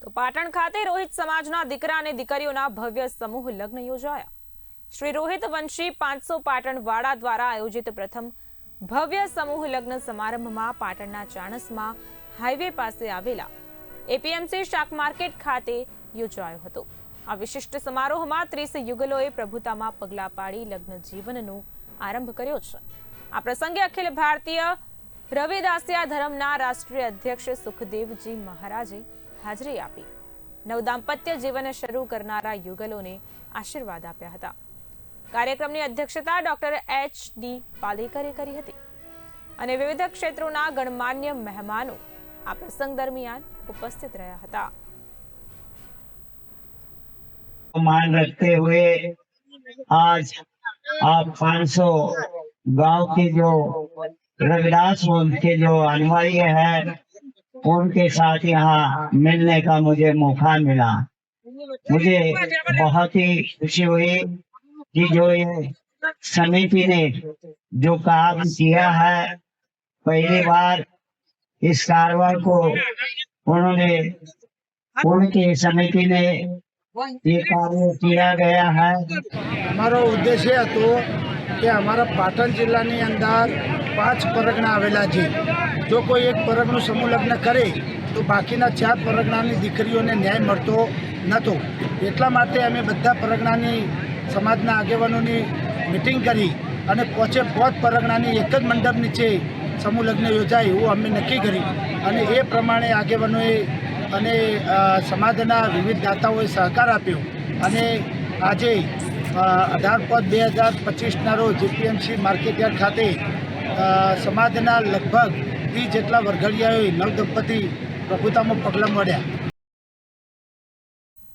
તો પાટણ ખાતે રોહિત સમાજના દીકરા અને દીકરીઓના ભવ્ય સમૂહ લગ્ન યોજાયા। શ્રી રોહિત વંશી 500 પાટણવાળા દ્વારા આયોજિત પ્રથમ ભવ્ય સમૂહ લગ્ન સમારંભમાં પાટણના ચાણસમા હાઈવે પાસે આવેલા એપીએમસી શાક માર્કેટ ખાતે યોજાયો હતો। આ વિશિષ્ટ સમારોહમાં 30 યુગલોએ પ્રભુતામાં પગલાં પાડી લગ્ન જીવનનો આરંભ કર્યો છે। આ પ્રસંગે અખિલ ભારતીય રવિદાસિયા ધર્મના રાષ્ટ્રીય અધ્યક્ષ સુખદેવજી મહારાજે હાજરી આપી નવદાંપત્ય જીવન શરૂ કરનારા યુગલોને આશીર્વાદ આપ્યા હતા। કાર્યક્રમની અધ્યક્ષતા ડોક્ટર એચ.ડી. પાલેકરે કરી હતી અને વિવિધ ક્ષેત્રોના ગણમાન્ય મહેમાનો આ પ્રસંગ દરમિયાન ઉપસ્થિત રહ્યા હતા। मान रखते हुए आज आप 500 गांव के जो रविदास वंश के जो अनुयायी हैं उनके साथ यहाँ मिलने का मुझे मौका मिला। मुझे बहुत ही खुशी हुई कि जो ये समिति ने जो काम किया है, पहली बार इस कार्रवाई को उन्होंने उनकी समिति ने ये कार्य किया गया है। हमारो उद्देश्य હતો કે અમારા પાટણ જિલ્લાની અંદર 5 પરગણા આવેલા છે। જો કોઈ એક પરગણું સમૂહ લગ્ન કરે તો બાકીના 4 પરગણાની દીકરીઓને ન્યાય મળતો નહોતો। એટલા માટે અમે બધા પરગણાની સમાજના આગેવાનોની મિટિંગ કરી અને પોચે 5 પરગણાની એક જ મંડપ નીચે સમૂહ લગ્ન યોજાય એવું અમે નક્કી કરી અને એ પ્રમાણે આગેવાનોએ અને સમાજના વિવિધ દાતાઓએ સહકાર આપ્યો અને આજે 18/5/2025ના રોજ એપીએમસી માર્કેટયાર્ડ ખાતે સમાજના લગભગ 30 જેટલા વરઘડિયાઓએ નવદંપતિ પ્રભુતામાં પગલાં મળ્યા।